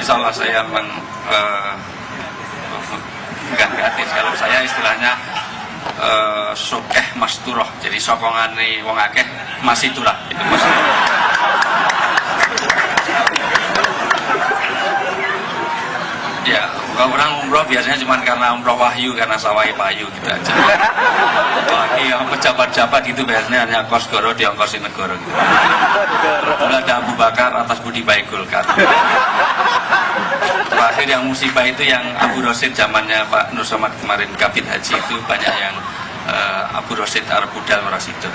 Insya Allah saya bukan gratis. Kalau saya istilahnya sokeh mas turoh, jadi sokongane wong akeh masih turah itu mas. Ya, kalau orang umroh biasanya cuma karena umroh wahyu, karena sawai payu gitu aja. Apalagi yang pejabat-pejabat itu biasanya hanya kos goro diongkosin negara gitu. Dulu ada Abu Bakar atas budi baik Golkar. Terakhir yang musibah itu yang Abu Rosid zamannya Pak Nur Somad kemarin kabin haji itu banyak yang Abu Rosid Arab Budal Warasido.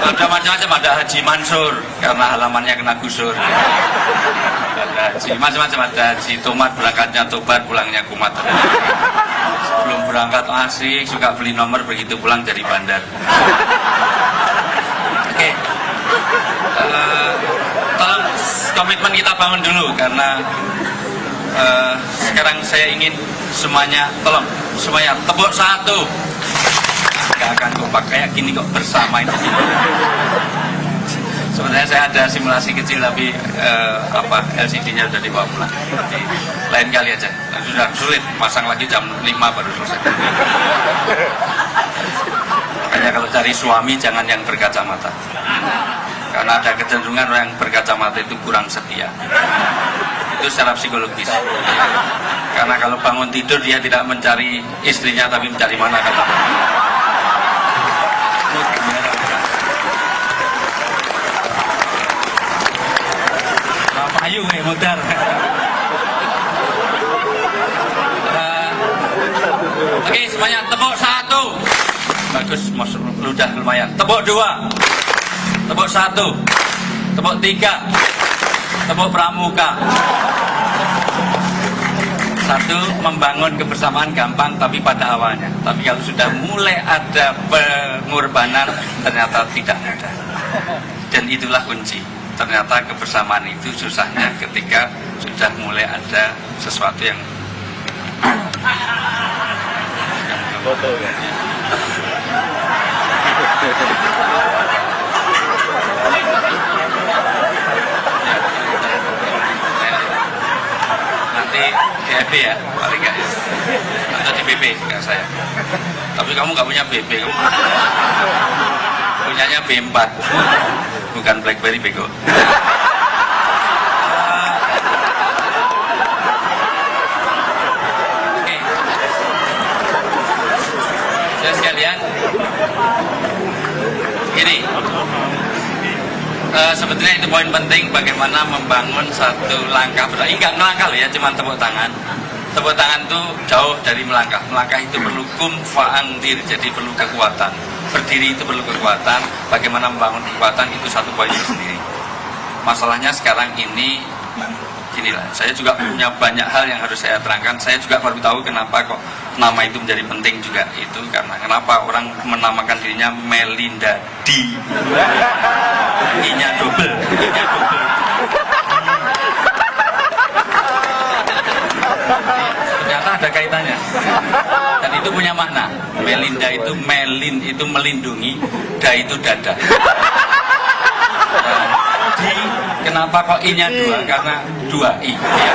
Ada macam-macam, ada Haji Mansur karena halamannya kena gusur. Ada haji macam-macam, ada Haji Tomat berangkatnya Tobat, pulangnya Kumat. Sebelum berangkat asik, suka beli nomor, begitu pulang dari bandar. Oke. Tolong komitmen kita bangun dulu karena sekarang saya ingin semuanya, tolong semuanya tepuk satu. Gak akan kompak kayak gini kok bersama ini. Sebenarnya saya ada simulasi kecil tapi LCD-nya sudah dibawa pulang. Jadi lain kali aja. Sudah sulit pasang lagi jam 5 baru selesai. Makanya kalau cari suami jangan yang berkacamata. Karena ada kecenderungan orang yang berkacamata itu kurang setia. Itu secara psikologis. Karena kalau bangun tidur dia tidak mencari istrinya tapi mencari mana kata. Ayo muter. Oke, semuanya tepuk satu. Bagus, ludah lumayan. Tepuk dua. Tepuk satu. Tepuk tiga. Tepuk pramuka. Satu, membangun kebersamaan gampang tapi pada awalnya. Tapi kalau sudah mulai ada pengorbanan ternyata tidak mudah. Dan itulah kunci. Ternyata kebersamaan itu susahnya ketika sudah mulai ada sesuatu yang foto ya. Nanti DFB ya, paling enggak ya. Atau di BP enggak saya. Tapi kamu nggak punya BP, kamu punyanya B4. Bukan BlackBerry bego. Oke. Saya sekalian, gini. Sebetulnya itu poin penting bagaimana membangun satu langkah. Enggak melangkah loh ya, cuma tepuk tangan. Tepuk tangan itu jauh dari melangkah. Melangkah itu perlu kum fa'andir, jadi perlu kekuatan. Berdiri itu perlu kekuatan. Bagaimana membangun kekuatan itu satu poin sendiri. Masalahnya sekarang ini inilah, saya juga punya banyak hal yang harus saya terangkan. Saya juga baru tahu kenapa kok nama itu menjadi penting juga. Itu karena kenapa orang menamakan dirinya Melinda D. I-nya double. Ternyata ada kaitannya. Dan itu punya makna. Melinda itu melin itu melindungi, da itu dada. Di kenapa kok i-nya dua? Karena dua i. Ya.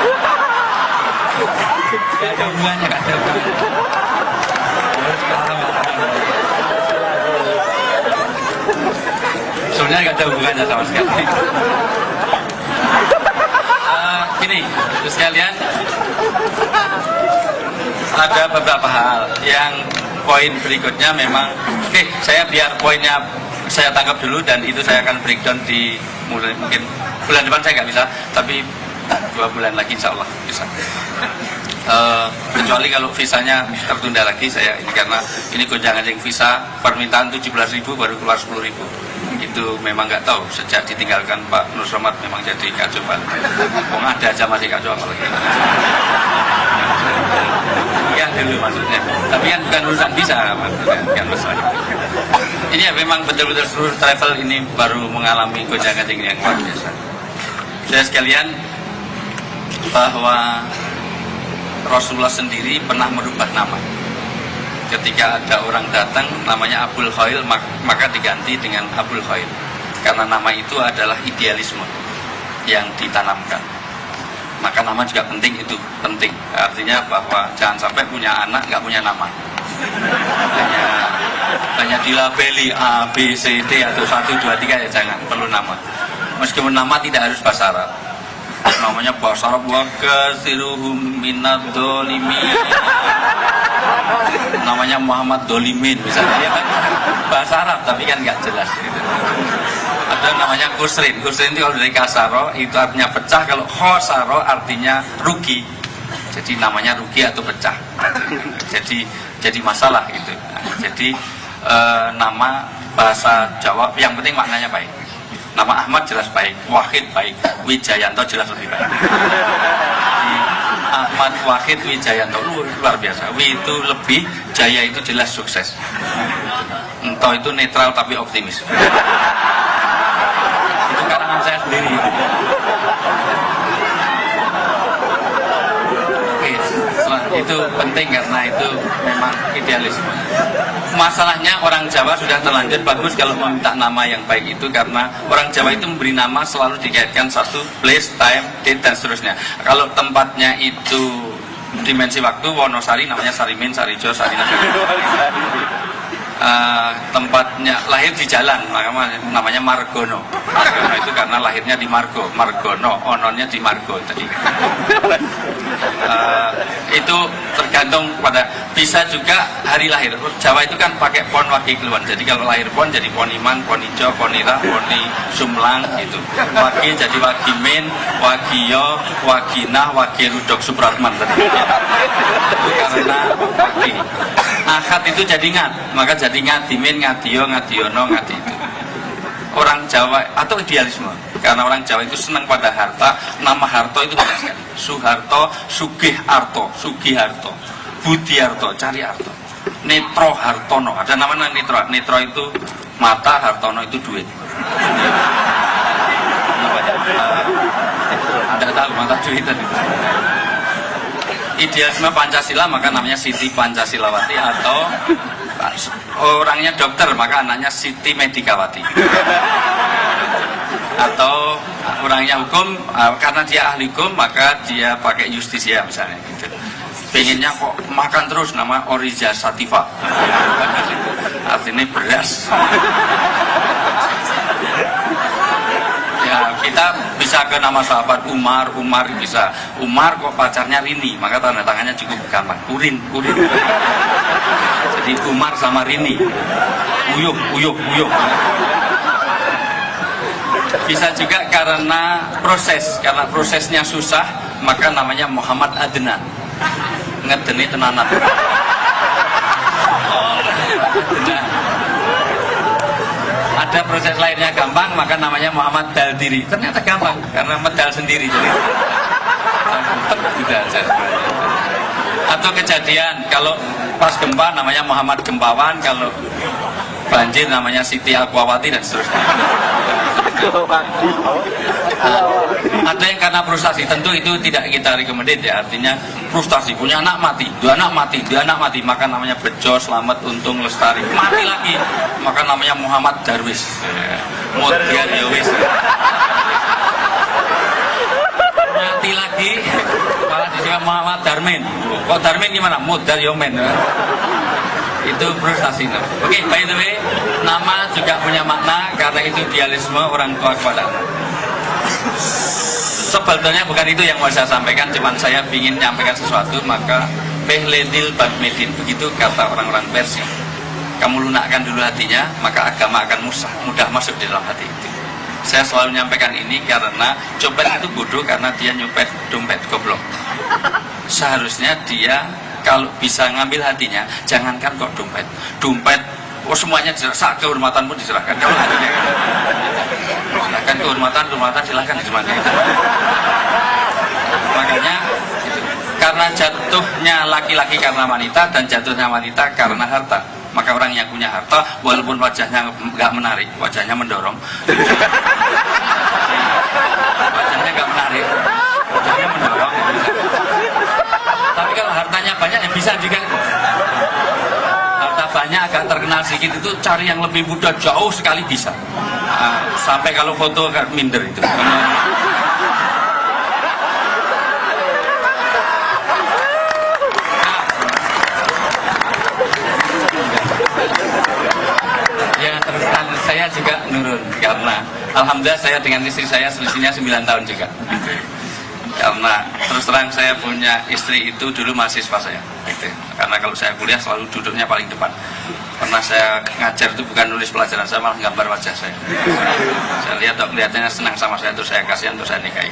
Gak ada hubungannya, gak ada hubungannya. Sebenarnya gak ada hubungannya sama sekali. Gini, terus sekalian, ada beberapa hal yang poin berikutnya memang saya biar poinnya saya tangkap dulu dan itu saya akan breakdown di mulai mungkin bulan depan saya nggak bisa, tapi 2 bulan lagi insya Allah bisa. Kecuali kalau visanya tertunda lagi saya ini karena ini gonjang-ganjing visa permintaan 17.000 baru keluar 10.000. Itu memang nggak tahu sejak ditinggalkan Pak Nur Somad memang jadi kacau balik. Wong ada aja masih kacau apalagi. Ya dulu maksudnya. Tapi kan bukan urusan visa maksudnya kan masalah. Ini ya memang betul-betul seluruh travel ini baru mengalami gonjang-ganjing yang luar biasa. Saya sekalian bahwa Rasulullah sendiri pernah merubah nama. ketika ada orang datang namanya Abul Khail, maka diganti dengan Abul Khail, karena nama itu adalah idealisme yang ditanamkan. Maka nama juga penting, itu penting. Artinya bahwa jangan sampai punya anak nggak punya nama. Hanya dilabeli A, B, C, D atau 1, 2, 3 ya jangan, perlu nama. Meskipun nama tidak harus bahasa Arab. Namanya bahasa Arab, wa kasiruhum minad dolimin. Namanya Muhammad Dolimin misalnya, ya kan bahasa Arab tapi kan nggak jelas gitu. Ada namanya kusrin. Kusrin itu kalau dari kasaro itu artinya pecah, kalau khosaro artinya rugi. Jadi namanya rugi atau pecah. Jadi masalah gitu. Jadi nama bahasa Jawa yang penting maknanya baik. Nama Ahmad jelas baik, Wahid baik, Wijayanto jelas lebih baik. Jadi, Ahmad, Wahid, Wijayanto luar biasa. Wi itu lebih, Jaya itu jelas sukses. Ento itu netral tapi optimis. Itu karangan saya sendiri. Itu penting karena itu memang idealisme. Masalahnya orang Jawa sudah terlanjur bagus kalau meminta nama yang baik itu, karena orang Jawa itu memberi nama selalu dikaitkan satu place, time, date dan seterusnya. Kalau tempatnya itu dimensi waktu, Wonosari namanya Sarimin, Sarijo, Sarina. Tempatnya lahir di jalan maka namanya Margono. Margono itu karena lahirnya di Margo, Margono, ononnya di Margo tadi. Itu tergantung pada, bisa juga hari lahir. Jawa itu kan pakai pon wagi keluan. Jadi kalau lahir pon jadi poniman, ponijo, ponira, poni sumlang gitu. Wagi jadi wagimin, wagiyo, waginah, wagirudok Supratman tadi. Itu karena wagi. Akad itu jadi ngat, maka jadi ngadimin, ngadiyo, ngadiono, ngadi itu. Orang Jawa atau idealisme, karena orang Jawa itu senang pada harta. Nama harto itu banyak sekali. Suharto, Sugih-arto, Sugiharto, Budiarto, cari arto. Netro Hartono, ada namanya Netro. Netro itu mata, Hartono itu duit. Anda tahu mata duit tadi. Idealisme Pancasila maka namanya Siti Pancasilawati, atau orangnya dokter maka anaknya Siti Medikawati, atau orangnya hukum karena dia ahli hukum maka dia pakai Justisia misalnya gitu. Pengennya kok makan terus nama Oriza Sativa, artinya beras. Ya, kita bisa ke nama sahabat Umar, Umar bisa. Umar kok pacarnya Rini, maka tanda tangannya cukup gampang. Urin. Jadi Umar sama Rini. Uyuh. Bisa juga karena prosesnya susah, maka namanya Muhammad Adnan. Ngedeni tenanan. Adnan. Ada proses lainnya gampang, maka namanya Muhammad Daldiri. Ternyata gampang karena medal sendiri jadi. Atau kejadian kalau pas gempa namanya Muhammad Gempawan, kalau banjir namanya Siti Aquawati dan seterusnya. Ada yang karena frustasi, tentu itu tidak kita rekomendasi ya, artinya frustasi, punya anak mati, dua anak mati, maka namanya Bejo, Slamet, Untung, Lestari, mati lagi, maka namanya Muhammad Darwis, Mutiar Yowis, mati lagi, malah disebut Muhammad Darmin. Kok Darmin gimana? Mudar Yomen. Itu frustasi. Oke, by the way, nama juga punya makna karena itu idealisme orang tua kepada anak. Sebetulnya bukan itu yang mau saya sampaikan, cuman saya ingin menyampaikan sesuatu, maka Behledil Badmedin, begitu kata orang-orang Persia. Kamu lunakkan dulu hatinya, maka agama akan mudah masuk di dalam hati itu. Saya selalu menyampaikan ini karena copet itu bodoh karena dia nyopet dompet goblok. Seharusnya dia kalau bisa ngambil hatinya, jangankan kok dompet, semuanya diserahkan, kehormatan pun diserahkan. Kalau hatinya silahkan kehormatan silahkan gimana itu. Makanya gitu. Karena jatuhnya laki-laki karena wanita dan jatuhnya wanita karena harta, maka orang yang punya harta walaupun wajahnya nggak menarik, wajahnya mendorong, wajahnya nggak menarik, wajahnya mendorong. Tapi kalau hartanya banyak ya bisa juga. istilahnya agak terkenal sedikit itu cari yang lebih muda jauh sekali bisa. Sampai kalau foto agak minder itu. Ya terus terang saya juga nurun karena alhamdulillah saya dengan istri saya selisihnya 9 tahun juga. Karena terus terang saya punya istri itu dulu mahasiswa saya. Karena kalau saya kuliah selalu duduknya paling depan. Pernah saya ngajar itu bukan nulis pelajaran, saya malah gambar wajah saya. Saya lihat kelihatannya senang sama saya, terus saya kasihan, terus saya nikahi.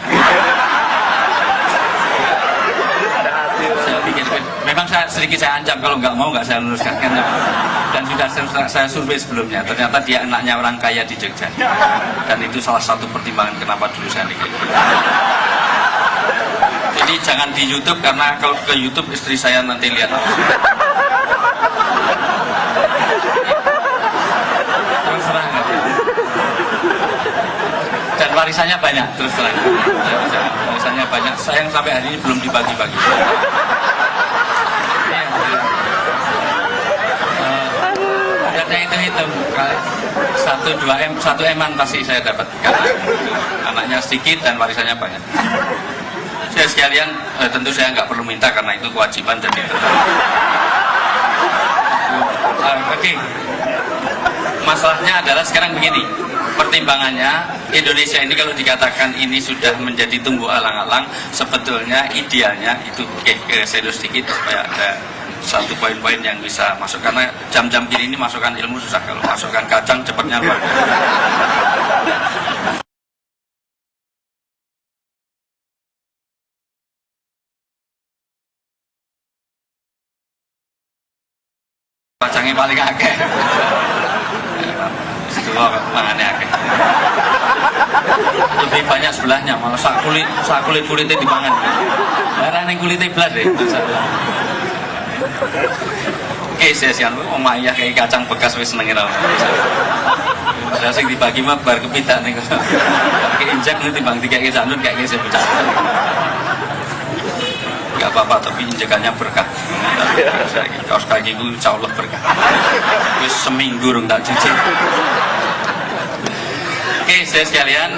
Saya pikir, memang sedikit saya ancam kalau nggak mau nggak saya luruskan. Dan sudah saya survei sebelumnya, ternyata dia anaknya orang kaya di Jogja. Dan itu salah satu pertimbangan kenapa dulu saya nikahi. Jadi jangan di YouTube karena kalau ke YouTube istri saya nanti lihat. Terus terang. Dan warisannya banyak terus terang. Warisannya banyak. Sayang sampai hari ini belum dibagi-bagi. Saya hitung 1-2 M, 1 M-an pasti saya dapat karena anaknya sedikit dan warisannya banyak. Saya sekalian tentu saya nggak perlu minta karena itu kewajiban dan itu. Oke. Masalahnya adalah sekarang begini. Pertimbangannya Indonesia ini kalau dikatakan ini sudah menjadi tumbuh alang-alang, sebetulnya idealnya itu saya sedikit supaya ada satu poin-poin yang bisa masuk karena jam-jam gini ini masukkan ilmu susah, kalau masukkan kacang cepatnya luar biasa. Kacangnya paling akeh. Setelah mangane akeh. Lebih banyak sebelahnya, malah sak kulit-kulitnya dipangan. Larane kulitnya blas deh. Oke, saya sian wong ayah kayak kacang bekas wis seneng ora. Saya sing dibagi mah bar kepidak niku. Ki injek nanti bang dikek janun kayak saya pecah. Gak apa-apa, tapi injekannya berkah. Kaos kaki itu insya Allah berkah. Wis seminggu rung tak cuci. Oke, saya sekalian,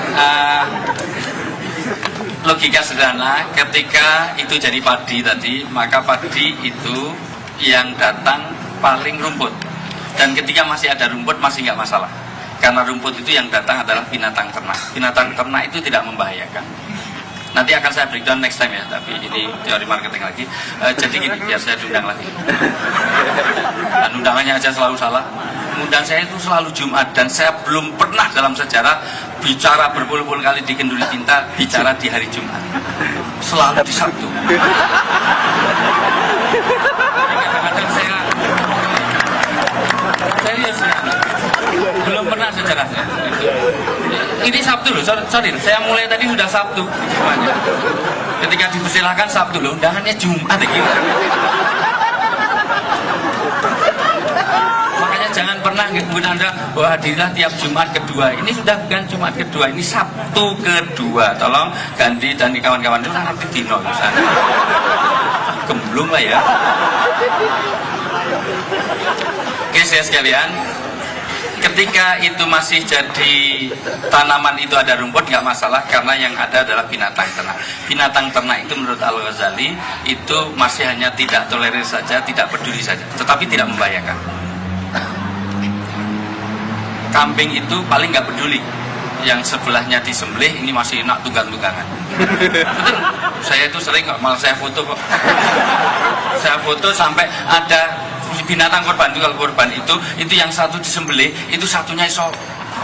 logika sederhana, ketika itu jadi padi tadi, maka padi itu yang datang paling rumput. Dan ketika masih ada rumput masih nggak masalah. Karena rumput itu yang datang adalah binatang ternak. Binatang ternak itu tidak membahayakan. Nanti akan saya breakdown next time ya, tapi ini teori marketing lagi. Jadi gini, biar saya diundang lagi. Dan undangannya aja selalu salah. Undang saya itu selalu Jumat, dan saya belum pernah dalam sejarah bicara berpuluh-puluh kali di Kenduri Cinta bicara di hari Jumat. Selalu di Sabtu. Kadang-kadang saya serius ya. Belum pernah sejarahnya. Ini Sabtu loh, sorry, saya mulai tadi sudah Sabtu. Ketika dipersilahkan Sabtu loh, undangannya Jumat gitu. Makanya jangan pernah ngebun Anda bahwa hadirlah tiap Jumat kedua. Ini sudah bukan Jumat kedua, ini Sabtu kedua. Tolong ganti dan kawan-kawan itu nanti dino sana. Gemblung lah ya. Oke, saya sekalian, ketika itu masih jadi tanaman itu ada rumput nggak masalah karena yang ada adalah binatang ternak. Binatang ternak itu menurut Al-Ghazali itu masih hanya tidak tolerir saja, tidak peduli saja, tetapi tidak membahayakan. Kambing itu paling nggak peduli, yang sebelahnya disembelih ini masih enak tunggang-tunggangan. Betul, saya itu sering kok, malah saya foto kok. Saya foto sampai ada binatang korban itu, kalau korban itu yang satu disembelih, itu satunya iso,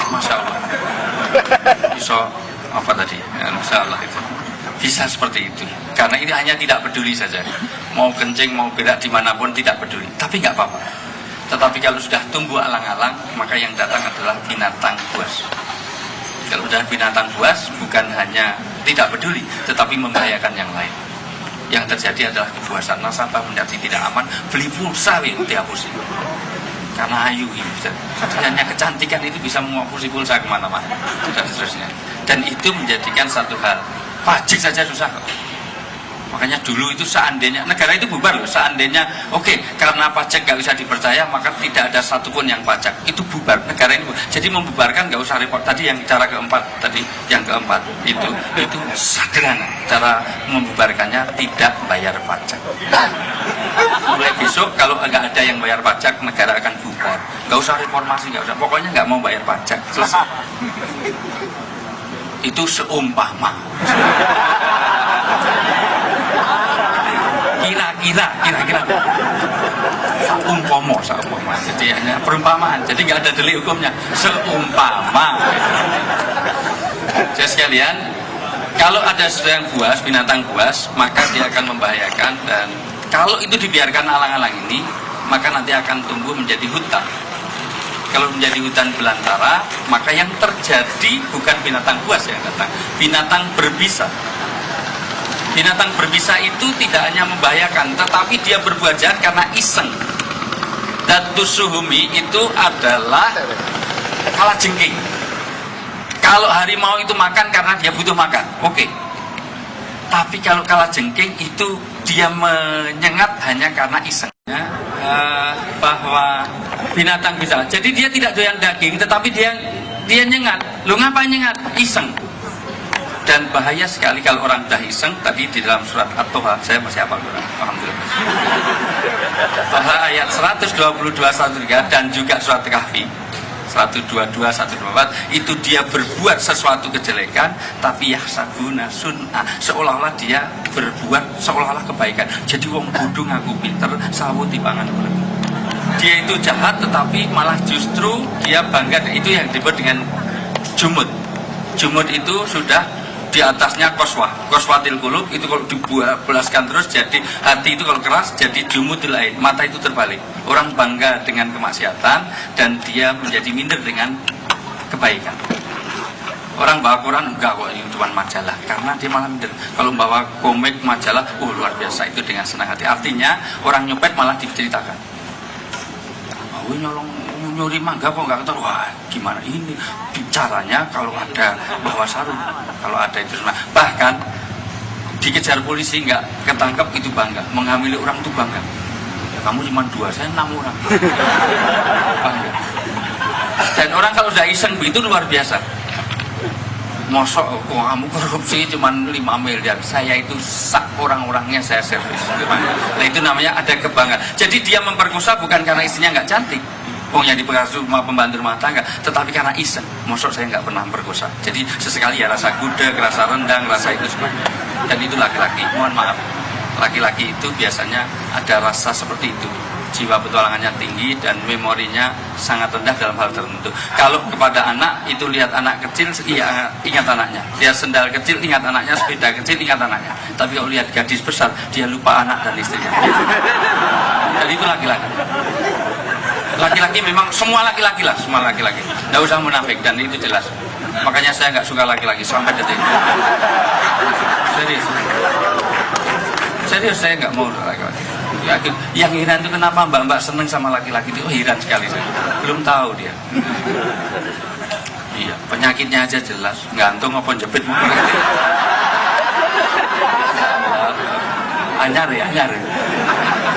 masya Allah, iso apa tadi, ya, masya Allah itu bisa seperti itu, karena ini hanya tidak peduli saja, mau kencing mau berak dimanapun tidak peduli, tapi nggak apa-apa. Tetapi kalau sudah tumbuh alang-alang, maka yang datang adalah binatang buas. Kalau sudah binatang buas, bukan hanya tidak peduli, tetapi membahayakan yang lain. Yang terjadi adalah kebuasan, nasabah menjadi tidak aman, beli pulsa itu dihapusin karena ayu ini. Jadi hanya kecantikan itu bisa menghapusi pulsa kemana-mana dan seterusnya. Dan itu menjadikan satu hal, pajak saja susah kok. Makanya dulu itu seandainya negara itu bubar loh, seandainya oke, karena pajak nggak bisa dipercaya maka tidak ada satupun yang pajak, itu bubar negara ini. Jadi membubarkan nggak usah repot. Tadi yang cara keempat, itu sederhana cara membubarkannya, tidak bayar pajak. Mulai besok kalau nggak ada yang bayar pajak, negara akan bubar. Nggak usah reformasi, nggak usah, pokoknya nggak mau bayar pajak, selesai. Itu seumpama. Kira-kira umpama, jadi hanya perumpamaan, jadi nggak ada delik hukumnya, seumpama. Jadi sekalian, kalau ada sesuatu yang buas, binatang buas, maka dia akan membahayakan, dan kalau itu dibiarkan alang-alang ini, maka nanti akan tumbuh menjadi hutan. Kalau menjadi hutan belantara, maka yang terjadi bukan binatang buas yang datang, binatang berbisa. Binatang berbisa itu tidak hanya membahayakan, tetapi dia berbuat jahat karena iseng. Datus suhumi itu adalah kalajengking. Kalau harimau itu makan karena dia butuh makan, oke. Tapi kalau kalajengking itu dia menyengat hanya karena iseng. Bahwa binatang bisa, jadi dia tidak doyan daging, tetapi dia nyengat. Lu ngapain nyengat? Iseng. Dan bahaya sekali kalau orang dah iseng. Tadi di dalam surat At-Toha, saya masih hafal Quran, alhamdulillah. Toha ayat 122-123 dan juga surat Kahfi 122-124, itu dia berbuat sesuatu kejelekan, tapi yahsabuna sun'a, seolah-olah dia berbuat seolah-olah kebaikan. Jadi wong bodoh ngaku pinter, sawu timbangan ulet. Dia itu jahat, tetapi malah justru dia bangga. Itu yang disebut dengan jumud. Jumud itu sudah di atasnya koswatil qulub, itu kalau dibelaskan terus jadi hati itu kalau keras jadi jumudil ain, mata itu terbalik. Orang bangga dengan kemaksiatan dan dia menjadi minder dengan kebaikan. Orang bawa Quran enggak kok, ini cuma majalah, karena dia malah minder. Kalau bawa komik majalah, luar biasa, itu dengan senang hati. Artinya orang nyopet malah diceritakan, nyolong nyuri mangga kok nggak ketahuan. Wah, gimana ini caranya kalau ada bawa sarung, kalau ada itu. Bahkan dikejar polisi nggak ketangkep itu bangga, menghamili orang itu bangga. Ya, kamu cuma 2, saya 6 orang. Bangga. Dan orang kalau udah iseng begitu luar biasa. Mosok kok kamu korupsi cuma 5 miliar, saya itu sak orang-orangnya saya servis. Nah itu namanya ada kebanggaan. Jadi dia memperkosa bukan karena istrinya nggak cantik, pokoknya di pembantu rumah tangga, tetapi karena iseng. Mosok saya nggak pernah memperkosa. Jadi sesekali ya rasa gudeg, rasa rendang, rasa itu semua. Dan itu laki-laki, mohon maaf, laki-laki itu biasanya ada rasa seperti itu. Jiwa petualangannya tinggi dan memorinya sangat rendah dalam hal tertentu. Kalau kepada anak, itu lihat anak kecil, iya ingat anaknya. Lihat sendal kecil, ingat anaknya. Sepeda kecil, ingat anaknya. Tapi kalau lihat gadis besar, dia lupa anak dan istrinya. Jadi itu laki-laki. Laki-laki memang, semua laki-laki lah, semua laki-laki. Nggak usah munafik, dan itu jelas. Makanya saya nggak suka laki-laki sampai detik. Serius saya nggak mau laki-laki. Yang heran itu kenapa mbak-mbak seneng sama laki-laki itu, heran sekali saya. Belum tahu dia. Iya, penyakitnya aja jelas, gantung apa jepit mungkin. Anyar.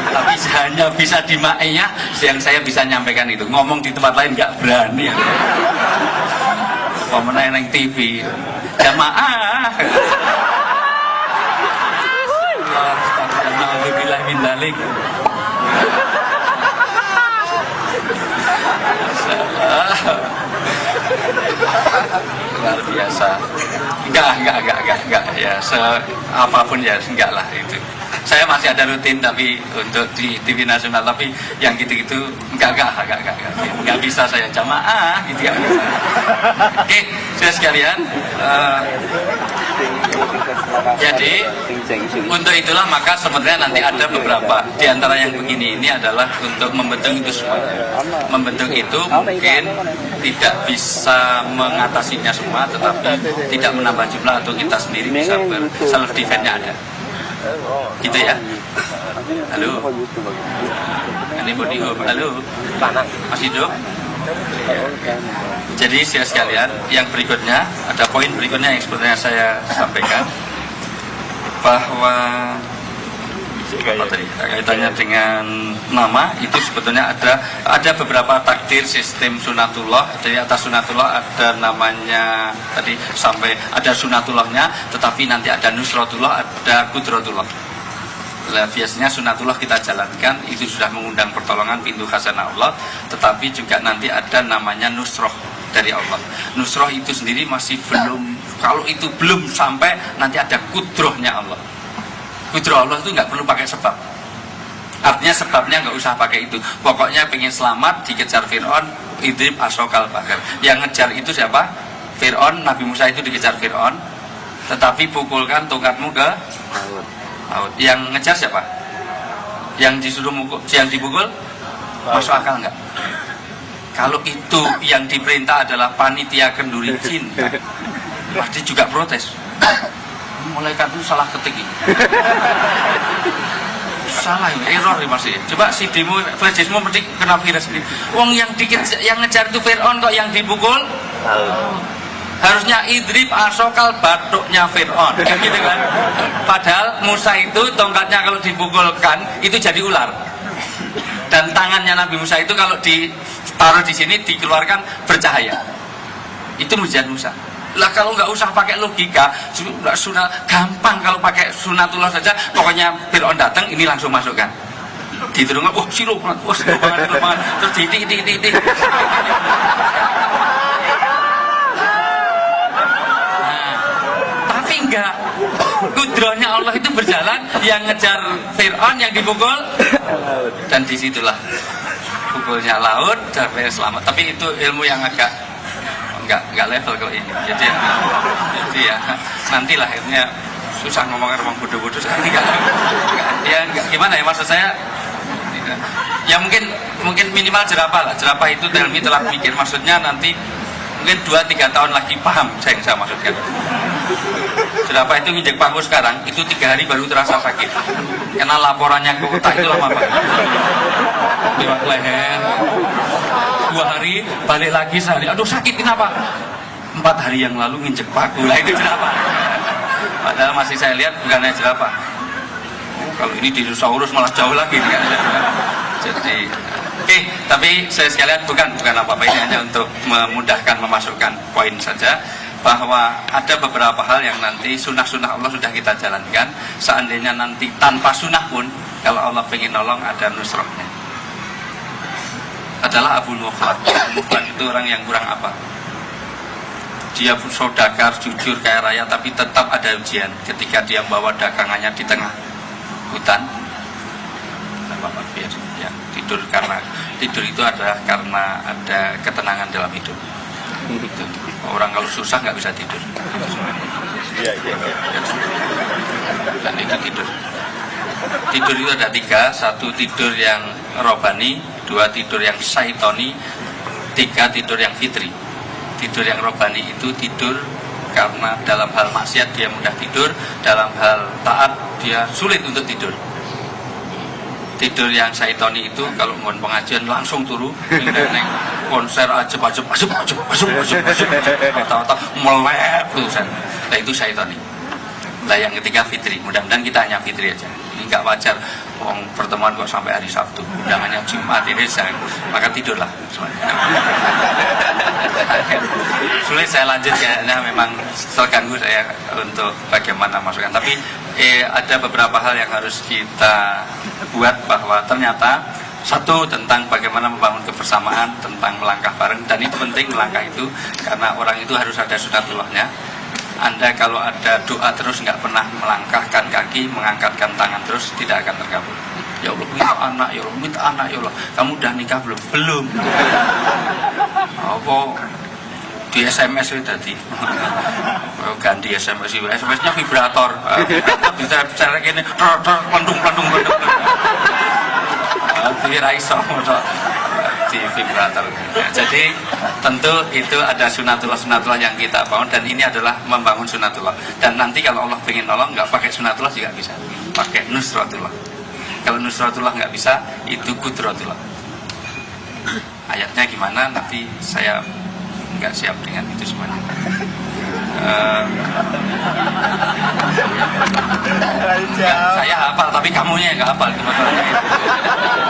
Tapi hanya bisa di maknya yang saya bisa nyampaikan itu. Ngomong di tempat lain nggak berani. Pemenang yang TV, jamaah. Alhamdulillah min dalik. Luar biasa. Enggak ya, apapun ya enggak lah itu. Saya masih ada rutin tapi untuk di TV nasional, tapi yang gitu-gitu enggak bisa saya jamaah gitu ya. Oke, sudah sekalian. Jadi untuk itulah maka sebenarnya nanti ada beberapa di antara yang begini ini adalah untuk membentuk itu semua. Membentuk itu mungkin tidak bisa mengatasinya semua, tetapi tidak menambah jumlah atau kita sendiri bisa self defense-nya ada. Gitu ya. Halo. Ini body home. Halo. Masih hidup? Ya. Jadi sekalian, yang berikutnya ada poin berikutnya yang sebenarnya saya sampaikan. bahwa kaitannya dengan nama itu sebetulnya ada beberapa takdir sistem sunatullah. Dari atas sunatullah ada namanya tadi sampai ada sunatullahnya, tetapi nanti ada nusratullah, ada kudratullah. Biasanya sunatullah kita jalankan itu sudah mengundang pertolongan pintu khazanah Allah, tetapi juga nanti ada namanya nusroh dari Allah. Nusroh itu sendiri masih belum, kalau itu belum sampai nanti ada kudrohnya Allah. Kudroh Allah itu nggak perlu pakai sebab. Artinya sebabnya nggak usah pakai itu. Pokoknya pengen selamat dikejar Fir'aun, idrib asokal bakar. Yang ngejar itu siapa? Fir'aun. Nabi Musa itu dikejar Fir'aun, tetapi pukulkan tongkatmu ke laut. Yang ngejar siapa? Yang disuruh mukul, yang dipukul? Masuk akal nggak? Kalau itu yang diperintah adalah panitia kenduri jin, pasti juga protes. Malaikat itu salah ketik ini. Salah ya, error ya masih. Coba si demo flashdiskmu metik kena virus ini. Wong yang ngejar itu Fir'aun kok yang dipukul? Harusnya idrib asokal batuknya Fir'aun, gitu kan? Padahal Musa itu tongkatnya kalau dipukulkan itu jadi ular. Dan tangannya Nabi Musa itu kalau ditaruh di sini dikeluarkan bercahaya. Itu mujizat Musa. Lah kalau nggak usah pakai logika, sudah gampang kalau pakai sunatullah saja. Pokoknya Fir'aun datang, ini langsung masukkan. Diterungkan, wah silu banget, terus titik. Tapi enggak, kudrohnya Allah itu berjalan, yang ngejar Fir'aun, yang dipukul, dan disitulah pukulnya laut, sampai selamat. Tapi itu ilmu yang agak nggak level kalau ini. Jadi ya nantilah akhirnya susah ngomongin orang bodoh-bodoh sekali. Ya gimana ya, maksud saya ya mungkin minimal jerapah lah. Jerapah itu Telmi telah mikir, maksudnya nanti mungkin 2-3 tahun lagi paham saya yang saya maksudkan. Jerapah itu nginjek paku sekarang itu 3 hari baru terasa sakit karena laporannya ke otak itu lama banget, lewat leher. 2 hari balik lagi sehari, aduh sakit, kenapa? 4 hari yang lalu nginjek paku, lah itu jerapah. Padahal masih saya lihat bukannya jerapah. Kalau ini dinosaurus malah jauh lagi kan. Jadi tapi saya sekalian bukan apa-apa, ini hanya untuk memudahkan memasukkan poin saja bahwa ada beberapa hal yang nanti sunnah-sunnah Allah sudah kita jalankan. Seandainya nanti tanpa sunnah pun, kalau Allah pengen nolong ada nusrohnya. Adalah Abu Nuhlan. Abu Nuhlan itu orang yang kurang apa? Dia saudagar, jujur, kaya raya, tapi tetap ada ujian ketika dia membawa dagangannya di tengah hutan. Bapak biar ya, tidur, karena tidur itu adalah karena ada ketenangan dalam hidup. Orang kalau susah nggak bisa tidur. Dan itu tidur. Tidur itu ada 3, 1 tidur yang robani, 2 tidur yang syaitoni, 3 tidur yang fitri. Tidur yang robani itu tidur karena dalam hal maksiat dia mudah tidur, dalam hal taat dia sulit untuk tidur. Tidur yang syaitoni itu kalau mau pengajian langsung turu, neng konser ajeb atau melep terusan. Nah itu syaitoni. Nah yang ketiga fitri. Mudah-mudahan kita hanya fitri aja. Ini nggak wajar. Pertemuan kok sampai hari Sabtu, undangannya Jumat ini maka tidurlah. Sulit saya lanjut kayaknya, memang terganggu saya untuk bagaimana masukan. Tapi ada beberapa hal yang harus kita buat, bahwa ternyata 1 tentang bagaimana membangun kebersamaan, tentang melangkah bareng, dan itu penting melangkah itu karena orang itu harus ada sunatullahnya. Anda kalau ada doa terus nggak pernah melangkahkan kaki, mengangkatkan tangan terus, tidak akan terkabul. Ya Allah minta anak, ya Allah minta anak, ya Allah. Kamu udah nikah belum? Belum. Apa di SMS itu tadi? Ganti SMS itu, SMS-nya vibrator. Bisa cara gini, pendung. Diraiso di vibrator. Ya, jadi tentu itu ada sunatullah yang kita bangun, dan ini adalah membangun sunatullah. Dan nanti kalau Allah pengen nolong, nggak pakai sunatullah juga bisa, pakai nusratullah. Kalau nusratullah nggak bisa, itu kudratullah. Ayatnya gimana nanti saya nggak siap dengan itu semuanya. Saya hafal tapi kamunya nggak hafal itu masalahnya.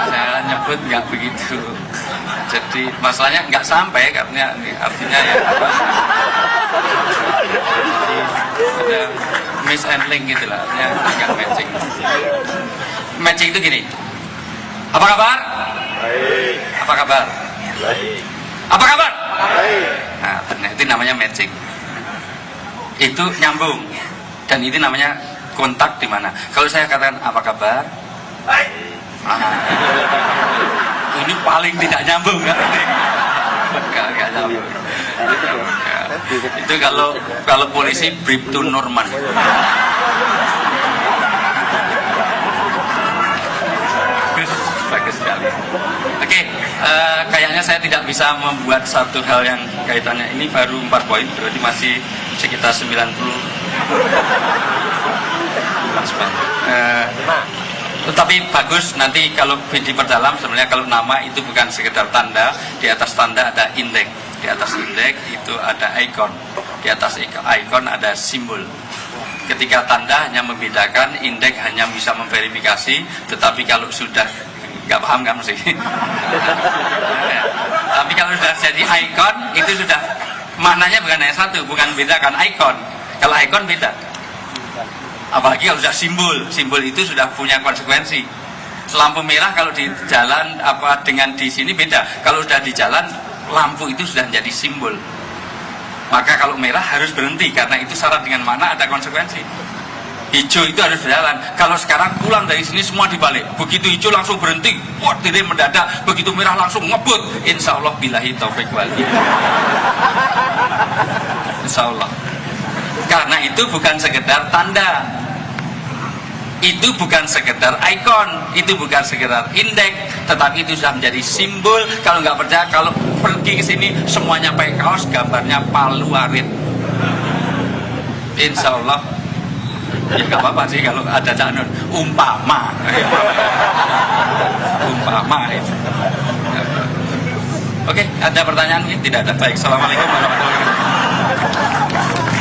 Saya nyebut nggak begitu. Jadi masalahnya nggak sampai karena artinya ya ada mishandling gitu lah, artinya nggak matching. Matching itu gini. Apa kabar? Baik. Apa kabar? Baik. Apa kabar? Baik. Nah, itu namanya matching. Itu nyambung. Dan itu namanya kontak di mana. Kalau saya katakan apa kabar? Baik. Ini paling tidak nyambung kan? Gak nyambung. Itu kalau polisi brief to Norman. Bagus sekali. Oke, kayaknya saya tidak bisa membuat satu hal yang kaitannya. Ini baru 4 poin, berarti masih sekitar 90. Tetapi bagus nanti kalau diperdalam, sebenarnya kalau nama itu bukan sekedar tanda, di atas tanda ada indeks, di atas indeks itu ada ikon, di atas ikon ada simbol. Ketika tanda hanya membedakan, indeks hanya bisa memverifikasi, tetapi kalau sudah nggak paham kan mesti. Tapi kalau sudah jadi ikon itu sudah maknanya bukan hanya satu, bukan bedakan ikon. Kalau ikon beda. Apalagi kalau sudah simbol itu sudah punya konsekuensi. Lampu merah kalau di jalan apa dengan di sini beda. Kalau sudah di jalan lampu itu sudah menjadi simbol. Maka kalau merah harus berhenti karena itu syarat dengan makna ada konsekuensi. Hijau itu harus berjalan. Kalau sekarang pulang dari sini semua dibalik. Begitu hijau langsung berhenti. Wah, tidak mendadak. Begitu merah langsung ngebut. Insya Allah billahi taufik wal hidayah. Insya Allah. Karena itu bukan sekedar tanda, itu bukan sekedar ikon, itu bukan sekedar indeks, tetapi itu sudah menjadi simbol. Kalau nggak percaya, kalau pergi ke sini semuanya pakai kaos gambarnya palu arit. Insya Allah, ya nggak apa-apa sih kalau ada canun umpama, umpama itu. Oke, ada pertanyaan mungkin? Tidak ada. Baik, assalamualaikum warahmatullahi wabarakatuh.